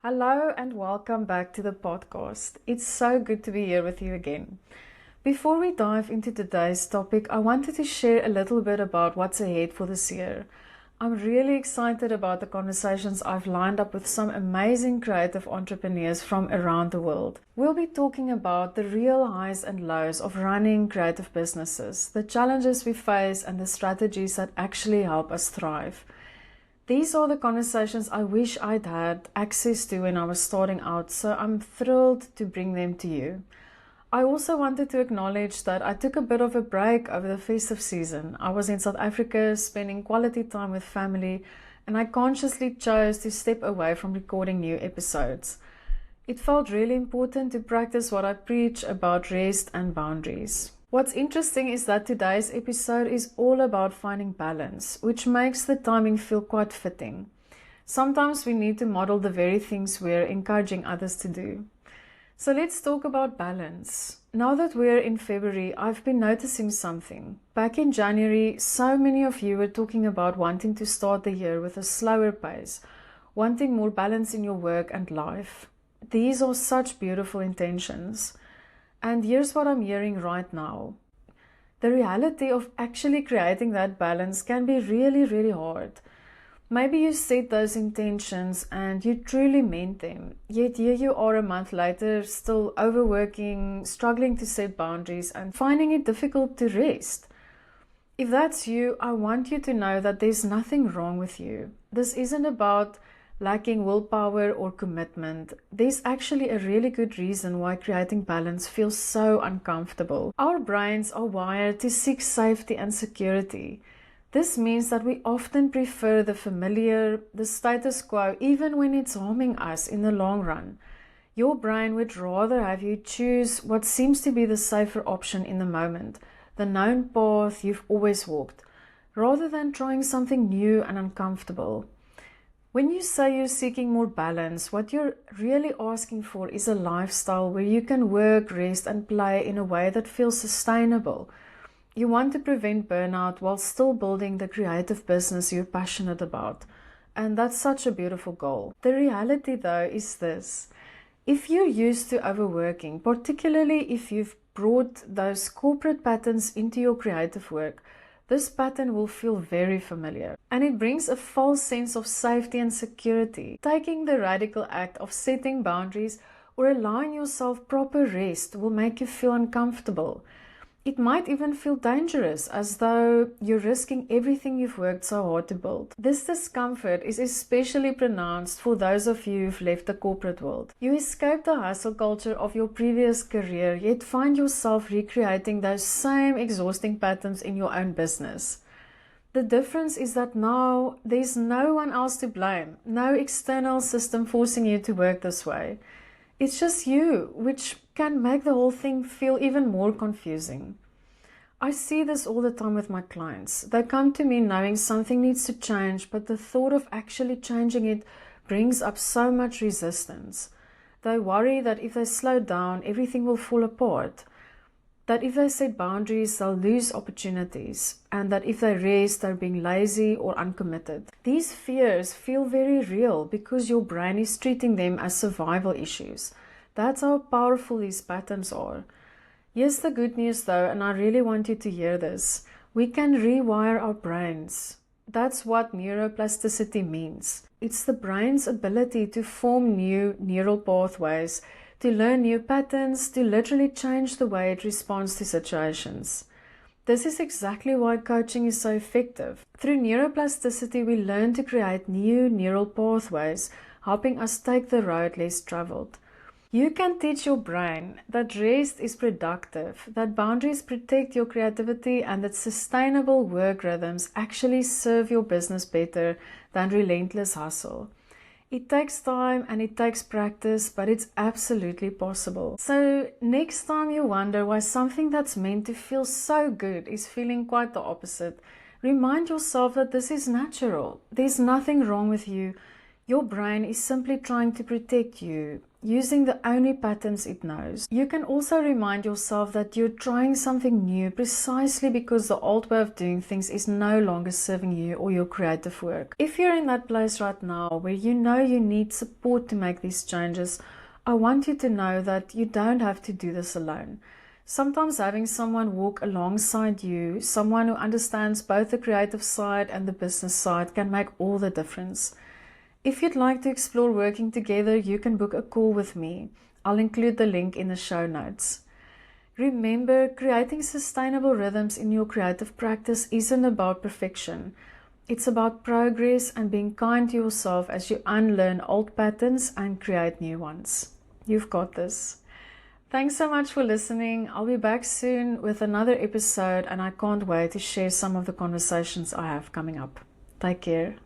Hello and welcome back to the podcast. It's so good to be here with you again. Before we dive into today's topic, I wanted to share a little bit about what's ahead for this year. I'm really excited about the conversations I've lined up with some amazing creative entrepreneurs from around the world. We'll be talking about the real highs and lows of running creative businesses, the challenges we face, and the strategies that actually help us thrive. These are the conversations I wish I'd had access to when I was starting out, so I'm thrilled to bring them to you. I also wanted to acknowledge that I took a bit of a break over the festive season. I was in South Africa spending quality time with family, and I consciously chose to step away from recording new episodes. It felt really important to practice what I preach about rest and boundaries. What's interesting is that today's episode is all about finding balance, which makes the timing feel quite fitting. Sometimes we need to model the very things we're encouraging others to do. So let's talk about balance. Now that we're in February, I've been noticing something. Back in January, so many of you were talking about wanting to start the year with a slower pace, wanting more balance in your work and life. These are such beautiful intentions. And here's what I'm hearing right now. The reality of actually creating that balance can be really, really hard. Maybe you set those intentions and you truly meant them, yet here you are a month later still overworking, struggling to set boundaries and finding it difficult to rest. If that's you, I want you to know that there's nothing wrong with you. This isn't about lacking willpower or commitment. There's actually a really good reason why creating balance feels so uncomfortable. Our brains are wired to seek safety and security. This means that we often prefer the familiar, the status quo, even when it's harming us in the long run. Your brain would rather have you choose what seems to be the safer option in the moment, the known path you've always walked, rather than trying something new and uncomfortable. When you say you're seeking more balance, what you're really asking for is a lifestyle where you can work, rest, and play in a way that feels sustainable. You want to prevent burnout while still building the creative business you're passionate about. And that's such a beautiful goal. The reality, though, is this. If you're used to overworking, particularly if you've brought those corporate patterns into your creative work, this pattern will feel very familiar, and it brings a false sense of safety and security. Taking the radical act of setting boundaries or allowing yourself proper rest will make you feel uncomfortable. It might even feel dangerous, as though you're risking everything you've worked so hard to build. This discomfort is especially pronounced for those of you who've left the corporate world. You escaped the hustle culture of your previous career, yet find yourself recreating those same exhausting patterns in your own business. The difference is that now there's no one else to blame, no external system forcing you to work this way. It's just you, which can make the whole thing feel even more confusing. I see this all the time with my clients. They come to me knowing something needs to change, but the thought of actually changing it brings up so much resistance. They worry that if they slow down, everything will fall apart. That if they set boundaries, they'll lose opportunities, and that if they rest, they're being lazy or uncommitted. These fears feel very real because your brain is treating them as survival issues. That's how powerful these patterns are. Here's the good news though, and I really want you to hear this. We can rewire our brains. That's what neuroplasticity means. It's the brain's ability to form new neural pathways, to learn new patterns, to literally change the way it responds to situations. This is exactly why coaching is so effective. Through neuroplasticity, we learn to create new neural pathways, helping us take the road less traveled. You can teach your brain that rest is productive, that boundaries protect your creativity, and that sustainable work rhythms actually serve your business better than relentless hustle. It takes time and it takes practice, but it's absolutely possible. So next time you wonder why something that's meant to feel so good is feeling quite the opposite, remind yourself that this is natural. There's nothing wrong with you. Your brain is simply trying to protect you. using the only patterns it knows. You can also remind yourself that you're trying something new precisely because the old way of doing things is no longer serving you or your creative work. If you're in that place right now where you know you need support to make these changes, I want you to know that you don't have to do this alone. Sometimes having someone walk alongside you, someone who understands both the creative side and the business side, can make all the difference. If you'd like to explore working together, you can book a call with me. I'll include the link in the show notes. Remember, creating sustainable rhythms in your creative practice isn't about perfection. It's about progress and being kind to yourself as you unlearn old patterns and create new ones. You've got this. Thanks so much for listening. I'll be back soon with another episode, and I can't wait to share some of the conversations I have coming up. Take care.